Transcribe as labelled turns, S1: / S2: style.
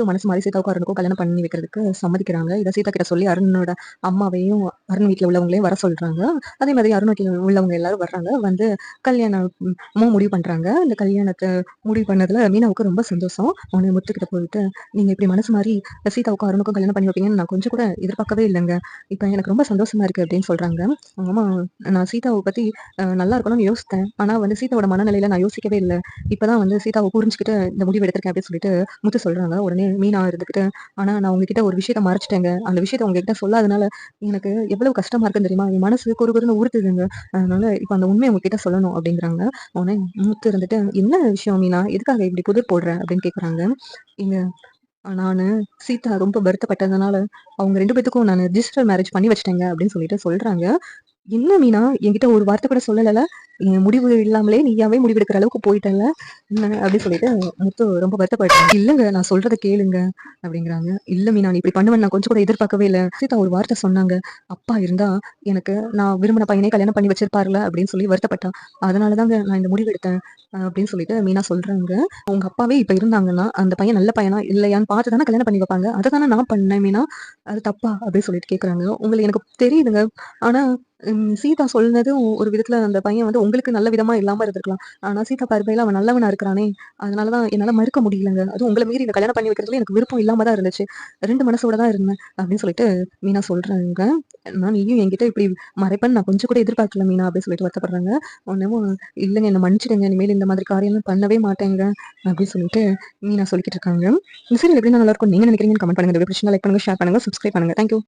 S1: மனசு மாறி சீதாவுக்கும் அருணுக்கும் கல்யாணம் பண்ணி வைக்கிறதுக்கு சம்மதிக்கிறாங்க. இத சீதா கிட்ட சொல்லி அருணோட அம்மாவையும், அருண் வீட்ல உள்ளவங்களையும் வர சொல்றாங்க. அதே மாதிரி அருண் வீட்ல உள்ளவங்க எல்லாரும் வர்றாங்க. வந்து கல்யாணம் முடிவு பண்றாங்க. இந்த கல்யாணத்த முடிவு பண்ணதுல மீனாவுக்கு ரொம்ப சந்தோஷம். உடனே முத்துக்கிட்ட போயிட்டு, "நீங்க இப்படி மனசு மாறி சீதாவுக்கும் அருணுக்கும் கல்யாணம் பண்ணி வைப்பீங்கன்னு நான் கொஞ்சம் கூட எதிர்பார்க்கவே இல்லங்க. இப்ப எனக்கு ரொம்ப சந்தோஷமா இருக்கு" அப்படின்னு சொல்றாங்க. அவங்க அம்மா, "நான் சீதாவ பத்தி நல்லா இருக்கணும்னு யோசித்தேன். ஆனா வந்து சீதாவோட மனநிலையில நான் யோசிக்கவே இல்ல. இப்பதான் வந்து சீதாவ புரிஞ்சுக்கிட்டு இந்த முடிவு எடுத்திருக்கேன்" அப்படின்னு சொல்லிட்டு முத்து சொல்றாங்க. உடனே மீனா இருந்துகிட்டு, "ஆனா நான் உங்ககிட்ட ஒரு விஷயத்த மறைச்சுட்டேங்க. அந்த விஷயத்த உங்ககிட்ட சொல்லாதனால எனக்கு எவ்வளவு கஷ்டமா இருக்குன்னு தெரியுமா? என் மனசு குறுகுறுன்னு உறுத்துதுங்க. அதனால இப்ப அந்த உண்மைய உங்ககிட்ட சொல்லணும்" அப்படிங்கிறாங்க. உடனே முத்து இருந்துட்டு, "என்ன விஷயம் மீனா? எதுக்காக இப்படி புதிர் போடுற?" அப்படின்னு கேட்குறாங்க. "ஏங்க, நானு சீதா ரொம்ப வருத்தப்பட்டதுனால அவங்க 2 பேத்துக்கும் நானு ரிஜிஸ்டர் மேரேஜ் பண்ணி வச்சுட்டேங்க" அப்படின்னு சொல்றாங்க. "என்ன மீனா? என்கிட்ட ஒரு வார்த்தை கூட சொல்லலல? என் முடிவு இல்லாமலே நீயாவே முடிவெடுக்கிற அளவுக்கு போயிட்டல்ல? என்ன?" அப்படின்னு சொல்லிட்டு முத்து ரொம்ப வருத்தப்படுறாங்க. "இல்லங்க, நான் சொல்றத கேளுங்க" அப்படிங்கிறாங்க. "இல்ல மீனா, நீ இப்படி பண்ணுவேன்னு நான் கொஞ்சம் கூட எதிர்பார்க்கவே இல்ல. சீதா ஒரு வார்த்தை சொன்னாங்க. அப்பா இருந்தா எனக்கு நான் விரும்பின பையனே கல்யாணம் பண்ணி வச்சிருப்பார்ல அப்படின்னு சொல்லி வருத்தப்பட்டா. அதனால தாங்க நான் இந்த முடிவு எடுத்தேன்" அப்படின்னு சொல்லிட்டு மீனா சொல்றாங்க. "உங்க அப்பாவே இப்ப இருந்தாங்கன்னா, அந்த பையன் நல்ல பையனா இல்லையான்னு பார்த்து தானே கல்யாணம் பண்ணி வைப்பாங்க. அத தானே நான் பண்ணேன் மீனா. அது தப்பா?" அப்படின்னு சொல்லிட்டு கேட்குறாங்க. "உங்களுக்கு எனக்கு தெரியுதுங்க. ஆனா சீதா சொன்னதும் ஒரு விதத்துல அந்த பையன் வந்து உங்களுக்கு நல்ல விதமா இல்லாம இருந்திருக்கலாம். ஆனா சீதா பார்வையில அவன் நல்லவனா இருக்கிறானே, அதனால தான் என்னால மறுக்க முடியலங்க. அதுவும் உங்கள மீறி இந்த கல்யாணம் பண்ணி வைக்கிறதுல எனக்கு விருப்பம் இல்லாம தான் இருந்துச்சு. 2 மனசோட தான் இருந்தேன்" அப்படின்னு சொல்லிட்டு மீனா சொல்றாங்க. நீயும் என்கிட்ட இப்படி மறைப்பேன்னு நான் கொஞ்சம் கூட எதிர்பார்க்கல மீனா" அப்படின்னு சொல்லிட்டு வருத்தப்படுறாங்க. உடனேவும், "இல்லங்க, என்ன மன்னிச்சுடுங்க. இனிமேல் இந்த மாதிரி காரியம்லாம் பண்ணவே மாட்டேங்க" அப்படின்னு சொல்லிட்டு மீனா சொல்லிக்கிட்டு இருக்காங்க. இந்த சீரியல் எப்படின்னா நல்லா இருக்கும் நீங்க நினைக்கிறீங்கன்னு கமெண்ட் பண்ணுங்க. இந்த வீடியோ பிடிச்சிருந்தா லைக் பண்ணுங்க, ஷேர் பண்ணுங்க, சப்ஸ்கிரைப் பண்ணுங்க. Thank you.